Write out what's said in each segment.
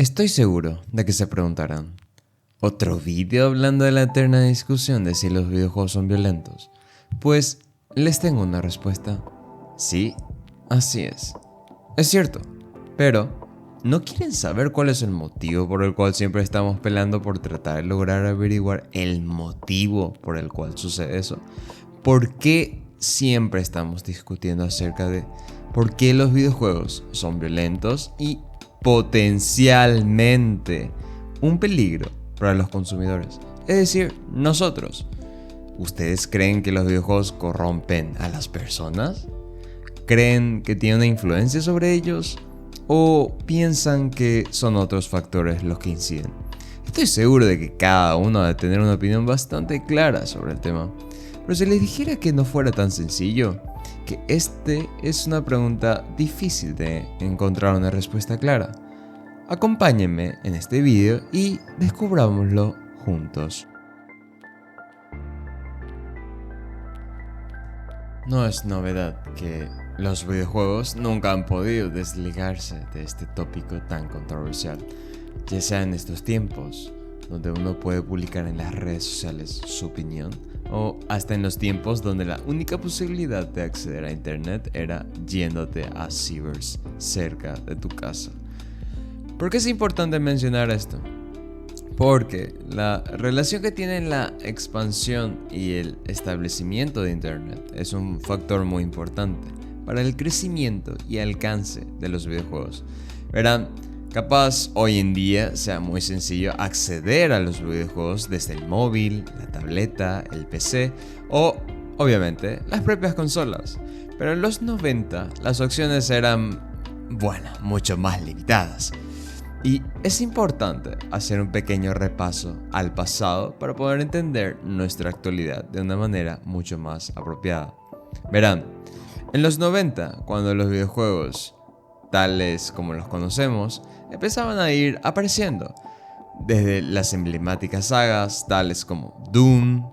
Estoy seguro de que se preguntarán, ¿otro vídeo hablando de la eterna discusión de si los videojuegos son violentos? Pues les tengo una respuesta. Sí, así es. Es cierto, pero ¿no quieren saber cuál es el motivo por el cual siempre estamos peleando por tratar de lograr averiguar el motivo por el cual sucede eso? ¿Por qué siempre estamos discutiendo acerca de por qué los videojuegos son violentos y potencialmente un peligro para los consumidores? Es decir, nosotros. ¿Ustedes creen que los videojuegos corrompen a las personas? ¿Creen que tienen una influencia sobre ellos? ¿O piensan que son otros factores los que inciden? Estoy seguro de que cada uno ha de tener una opinión bastante clara sobre el tema. Pero si les dijera que no fuera tan sencillo, que este es una pregunta difícil de encontrar una respuesta clara. Acompáñenme en este video y descubrámoslo juntos. No es novedad que los videojuegos nunca han podido desligarse de este tópico tan controversial, ya sea en estos tiempos, donde uno puede publicar en las redes sociales su opinión, o hasta en los tiempos donde la única posibilidad de acceder a internet era yéndote a cibers cerca de tu casa. ¿Por qué es importante mencionar esto? Porque la relación que tiene la expansión y el establecimiento de internet es un factor muy importante para el crecimiento y alcance de los videojuegos. Verán, capaz hoy en día sea muy sencillo acceder a los videojuegos desde el móvil, la tableta, el PC o, obviamente, las propias consolas. Pero en los 90 las opciones eran, mucho más limitadas. Y es importante hacer un pequeño repaso al pasado para poder entender nuestra actualidad de una manera mucho más apropiada. Verán, en los 90, cuando los videojuegos, tales como los conocemos, empezaban a ir apareciendo, desde las emblemáticas sagas tales como Doom,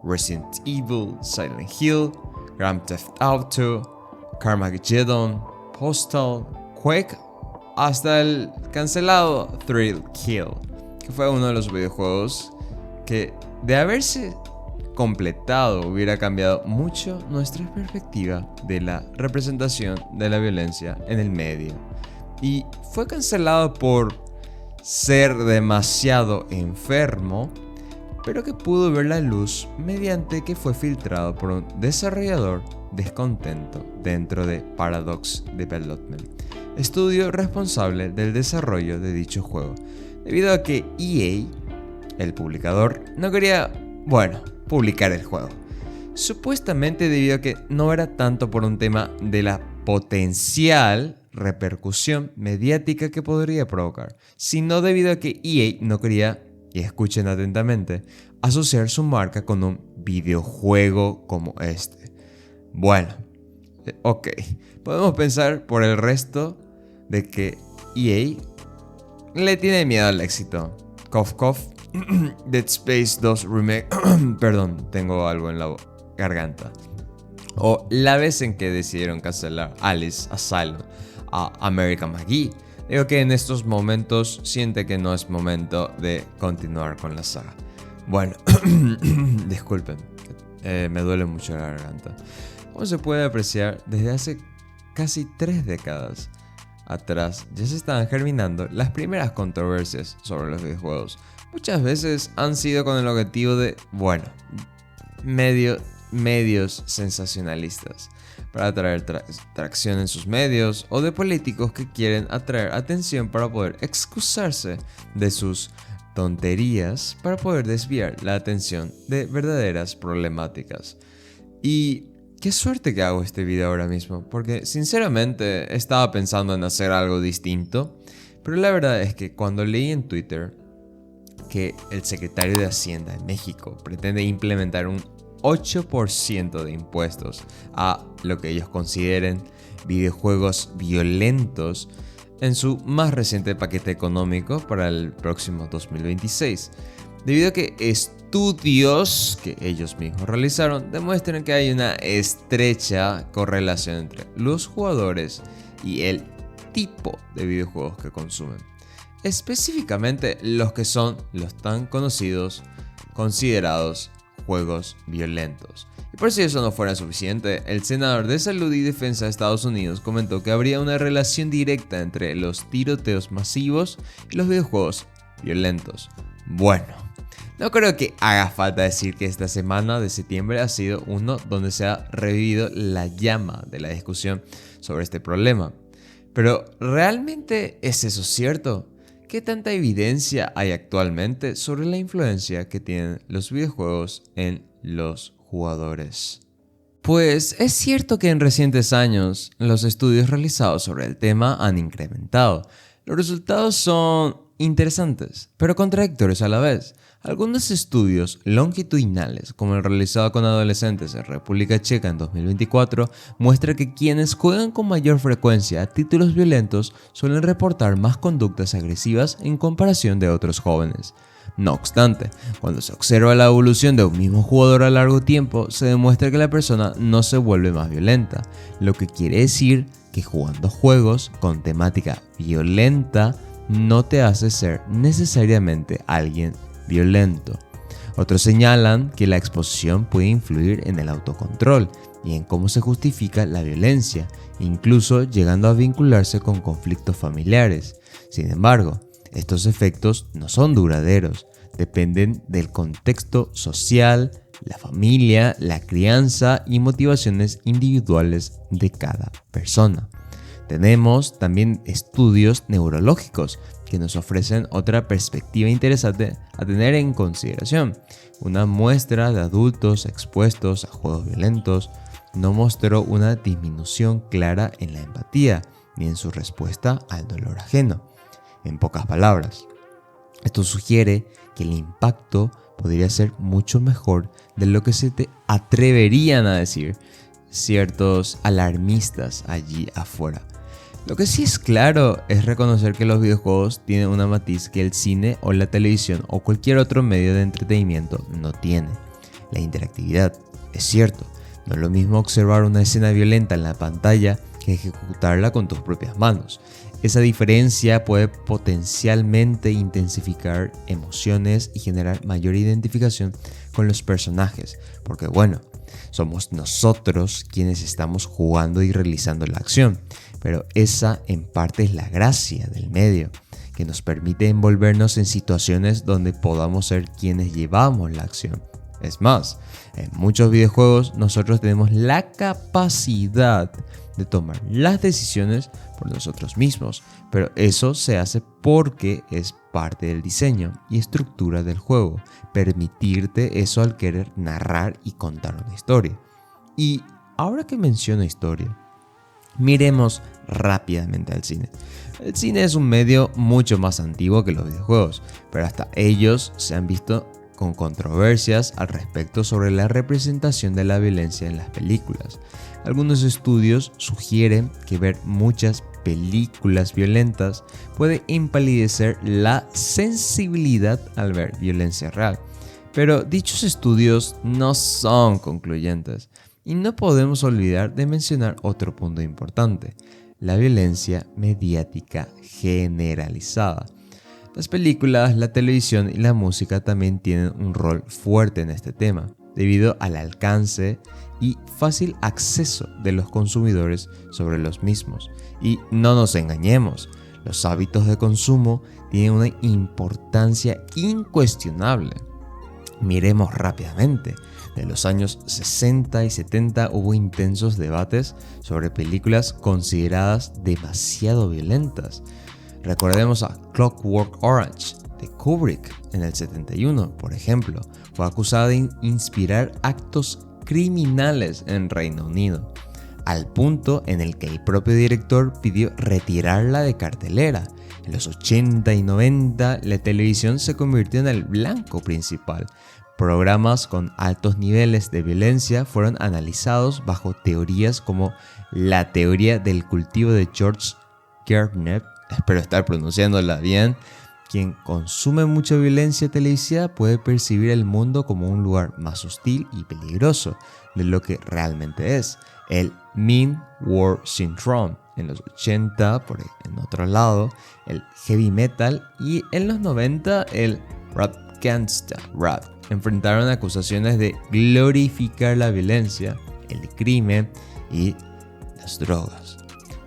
Resident Evil, Silent Hill, Grand Theft Auto, Carmageddon, Postal, Quake, hasta el cancelado Thrill Kill, que fue uno de los videojuegos que, de haberse completado, hubiera cambiado mucho nuestra perspectiva de la representación de la violencia en el medio. Y fue cancelado por ser demasiado enfermo, pero que pudo ver la luz mediante que fue filtrado por un desarrollador descontento dentro de Paradox Development, estudio responsable del desarrollo de dicho juego, debido a que EA, el publicador, no quería, publicar el juego. Supuestamente debido a que no era tanto por un tema de la potencial repercusión mediática que podría provocar, sino debido a que EA no quería, y escuchen atentamente, asociar su marca con un videojuego como este. Podemos pensar por el resto de que EA le tiene miedo al éxito. Cough cough. Dead Space 2 Remake. Perdón, tengo algo en la garganta. O la vez en que decidieron cancelar Alice Asylum a American McGee. Digo que en estos momentos siente que no es momento de continuar con la saga. Disculpen, me duele mucho la garganta. Como se puede apreciar, desde hace casi 3 décadas atrás ya se estaban germinando las primeras controversias sobre los videojuegos. Muchas veces han sido con el objetivo de, medios sensacionalistas para atraer tracción en sus medios, o de políticos que quieren atraer atención para poder excusarse de sus tonterías para poder desviar la atención de verdaderas problemáticas. Y qué suerte que hago este video ahora mismo, porque sinceramente estaba pensando en hacer algo distinto, pero la verdad es que cuando leí en Twitter que el secretario de Hacienda en México pretende implementar un 8% de impuestos a lo que ellos consideren videojuegos violentos en su más reciente paquete económico para el próximo 2026, debido a que estudios que ellos mismos realizaron demuestran que hay una estrecha correlación entre los jugadores y el tipo de videojuegos que consumen. específicamente los que son los tan considerados juegos violentos. Y por si eso no fuera suficiente, el senador de Salud y Defensa de Estados Unidos comentó que habría una relación directa entre los tiroteos masivos y los videojuegos violentos. Bueno, no creo que haga falta decir que esta semana de septiembre ha sido uno donde se ha revivido la llama de la discusión sobre este problema. Pero, ¿realmente es eso cierto? ¿Qué tanta evidencia hay actualmente sobre la influencia que tienen los videojuegos en los jugadores? Pues es cierto que en recientes años los estudios realizados sobre el tema han incrementado. Los resultados son interesantes, pero contradictorios a la vez. Algunos estudios longitudinales, como el realizado con adolescentes en República Checa en 2024, muestran que quienes juegan con mayor frecuencia a títulos violentos suelen reportar más conductas agresivas en comparación de otros jóvenes. No obstante, cuando se observa la evolución de un mismo jugador a largo tiempo, se demuestra que la persona no se vuelve más violenta, lo que quiere decir que jugando juegos con temática violenta no te hace ser necesariamente alguien violento. Otros señalan que la exposición puede influir en el autocontrol y en cómo se justifica la violencia, incluso llegando a vincularse con conflictos familiares. Sin embargo, estos efectos no son duraderos, dependen del contexto social, la familia, la crianza y motivaciones individuales de cada persona. Tenemos también estudios neurológicos que nos ofrecen otra perspectiva interesante a tener en consideración. Una muestra de adultos expuestos a juegos violentos no mostró una disminución clara en la empatía ni en su respuesta al dolor ajeno. En pocas palabras, esto sugiere que el impacto podría ser mucho mejor de lo que se te atreverían a decir ciertos alarmistas allí afuera. Lo que sí es claro es reconocer que los videojuegos tienen una matiz que el cine o la televisión o cualquier otro medio de entretenimiento no tiene. La interactividad, es cierto, no es lo mismo observar una escena violenta en la pantalla que ejecutarla con tus propias manos. Esa diferencia puede potencialmente intensificar emociones y generar mayor identificación con los personajes, porque bueno, somos nosotros quienes estamos jugando y realizando la acción, pero esa en parte es la gracia del medio, que nos permite envolvernos en situaciones donde podamos ser quienes llevamos la acción. Es más, en muchos videojuegos nosotros tenemos la capacidad de tomar las decisiones por nosotros mismos, pero eso se hace porque es parte del diseño y estructura del juego, permitirte eso al querer narrar y contar una historia. Y ahora que menciono historia, miremos rápidamente al cine. El cine es un medio mucho más antiguo que los videojuegos, pero hasta ellos se han visto con controversias al respecto sobre la representación de la violencia en las películas. Algunos estudios sugieren que ver muchas películas violentas puede empalidecer la sensibilidad al ver violencia real, pero dichos estudios no son concluyentes y no podemos olvidar de mencionar otro punto importante: la violencia mediática generalizada. Las películas, la televisión y la música también tienen un rol fuerte en este tema, debido al alcance y fácil acceso de los consumidores sobre los mismos. Y no nos engañemos, los hábitos de consumo tienen una importancia incuestionable. Miremos rápidamente. En los años 60 y 70 hubo intensos debates sobre películas consideradas demasiado violentas. Recordemos a Clockwork Orange de Kubrick en el 71, por ejemplo. Fue acusada de inspirar actos criminales en Reino Unido, al punto en el que el propio director pidió retirarla de cartelera. En los 80 y 90, la televisión se convirtió en el blanco principal. Programas con altos niveles de violencia fueron analizados bajo teorías como la teoría del cultivo de George Gardner, espero estar pronunciándola bien. Quien consume mucha violencia televisiva puede percibir el mundo como un lugar más hostil y peligroso de lo que realmente es. El Mean World Syndrome, en los 80, en otro lado, el heavy metal y en los 90 el rap gangsta rap. Enfrentaron acusaciones de glorificar la violencia, el crimen y las drogas.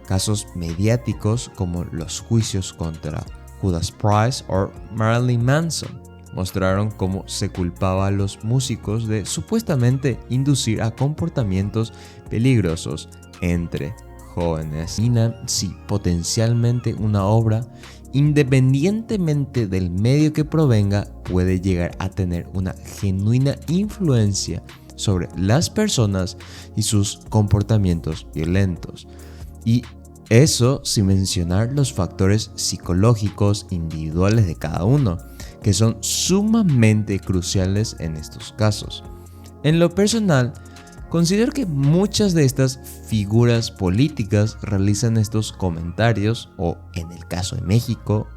Casos mediáticos como los juicios contra Judas Priest o Marilyn Manson mostraron cómo se culpaba a los músicos de supuestamente inducir a comportamientos peligrosos entre jóvenes. Si potencialmente una obra, independientemente del medio que provenga, puede llegar a tener una genuina influencia sobre las personas y sus comportamientos violentos. Y eso sin mencionar los factores psicológicos individuales de cada uno, que son sumamente cruciales en estos casos. En lo personal, considero que muchas de estas figuras políticas realizan estos comentarios, o en el caso de México,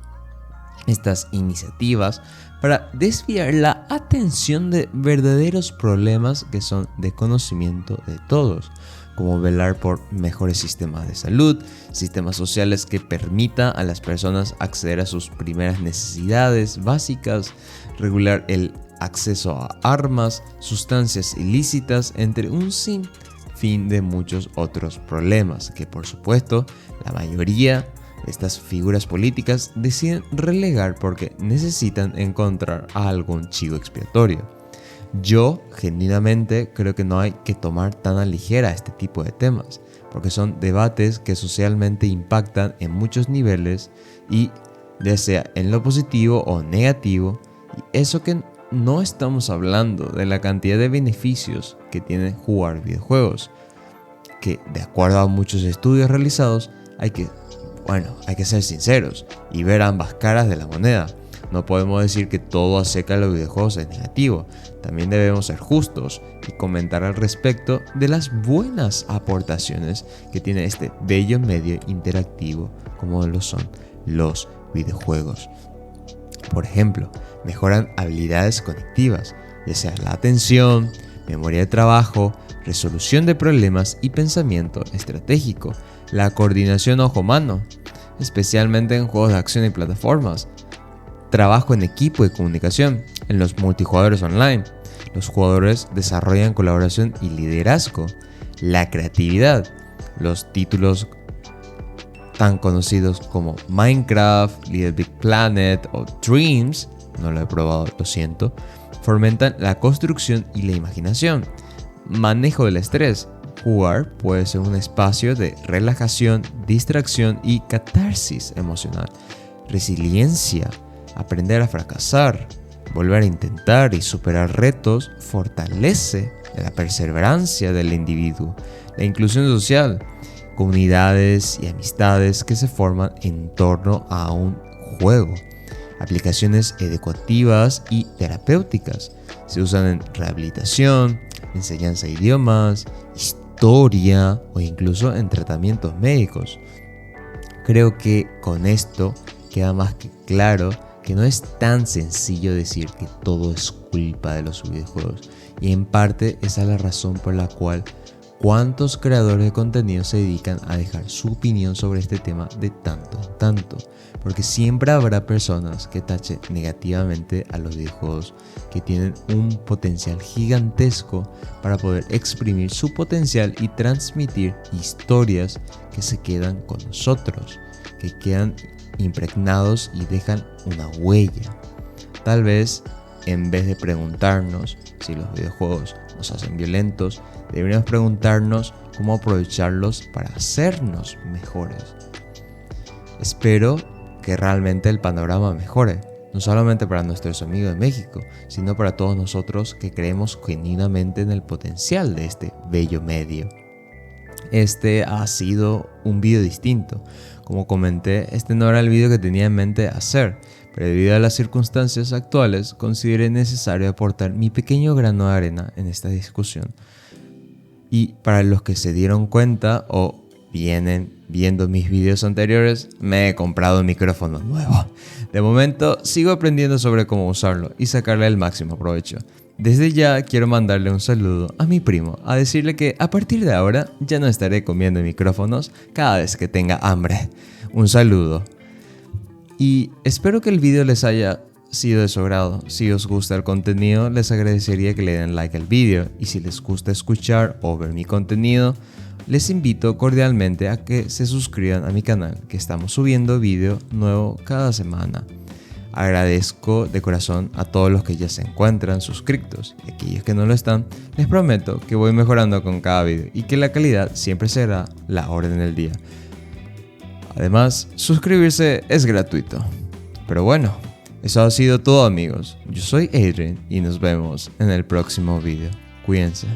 estas iniciativas para desviar la atención de verdaderos problemas que son de conocimiento de todos, como velar por mejores sistemas de salud, sistemas sociales que permitan a las personas acceder a sus primeras necesidades básicas, regular el acceso a armas, sustancias ilícitas, entre un sinfín de muchos otros problemas que, por supuesto, la mayoría de estas figuras políticas deciden relegar porque necesitan encontrar a algún chivo expiatorio. Yo, genuinamente, creo que no hay que tomar tan a ligera este tipo de temas, porque son debates que socialmente impactan en muchos niveles y ya sea en lo positivo o negativo, y eso que no estamos hablando de la cantidad de beneficios que tiene jugar videojuegos, que de acuerdo a muchos estudios realizados hay que ser sinceros y ver ambas caras de la moneda. No podemos decir que todo acerca de los videojuegos es negativo. También debemos ser justos y comentar al respecto de las buenas aportaciones que tiene este bello medio interactivo como lo son los videojuegos. Por ejemplo, mejoran habilidades cognitivas, ya sea la atención, memoria de trabajo, resolución de problemas y pensamiento estratégico, la coordinación ojo-mano, especialmente en juegos de acción y plataformas, trabajo en equipo y comunicación. En los multijugadores online, los jugadores desarrollan colaboración y liderazgo, la creatividad, los títulos tan conocidos como Minecraft, Little Big Planet o Dreams, no lo he probado, lo siento, fomentan la construcción y la imaginación, manejo del estrés. Jugar puede ser un espacio de relajación, distracción y catarsis emocional, resiliencia. Aprender a fracasar, volver a intentar y superar retos fortalece la perseverancia del individuo, la inclusión social, comunidades y amistades que se forman en torno a un juego, aplicaciones educativas y terapéuticas, se usan en rehabilitación, enseñanza de idiomas, historia o incluso en tratamientos médicos. Creo que con esto queda más que claro que no es tan sencillo decir que todo es culpa de los videojuegos, y en parte esa es la razón por la cual cuántos creadores de contenido se dedican a dejar su opinión sobre este tema de tanto en tanto, porque siempre habrá personas que tachen negativamente a los videojuegos que tienen un potencial gigantesco para poder exprimir su potencial y transmitir historias que se quedan con nosotros, que quedan impregnados y dejan una huella. Tal vez en vez de preguntarnos si los videojuegos nos hacen violentos, deberíamos preguntarnos cómo aprovecharlos para hacernos mejores. Espero que realmente el panorama mejore, no solamente para nuestros amigos de México, sino para todos nosotros que creemos genuinamente en el potencial de este bello medio. Este ha sido un video distinto. Como comenté, este no era el video que tenía en mente hacer, pero debido a las circunstancias actuales, consideré necesario aportar mi pequeño grano de arena en esta discusión. Y para los que se dieron cuenta o vienen viendo mis videos anteriores, me he comprado un micrófono nuevo. De momento, sigo aprendiendo sobre cómo usarlo y sacarle el máximo provecho. Desde ya quiero mandarle un saludo a mi primo, a decirle que a partir de ahora ya no estaré comiendo micrófonos cada vez que tenga hambre. Un saludo. Y espero que el video les haya sido de su agrado. Si os gusta el contenido, les agradecería que le den like al video. Y si les gusta escuchar o ver mi contenido, les invito cordialmente a que se suscriban a mi canal, que estamos subiendo video nuevo cada semana. Agradezco de corazón a todos los que ya se encuentran suscritos y aquellos que no lo están, les prometo que voy mejorando con cada video y que la calidad siempre será la orden del día. Además, suscribirse es gratuito. Pero bueno, eso ha sido todo, amigos. Yo soy Adrian y nos vemos en el próximo video. Cuídense.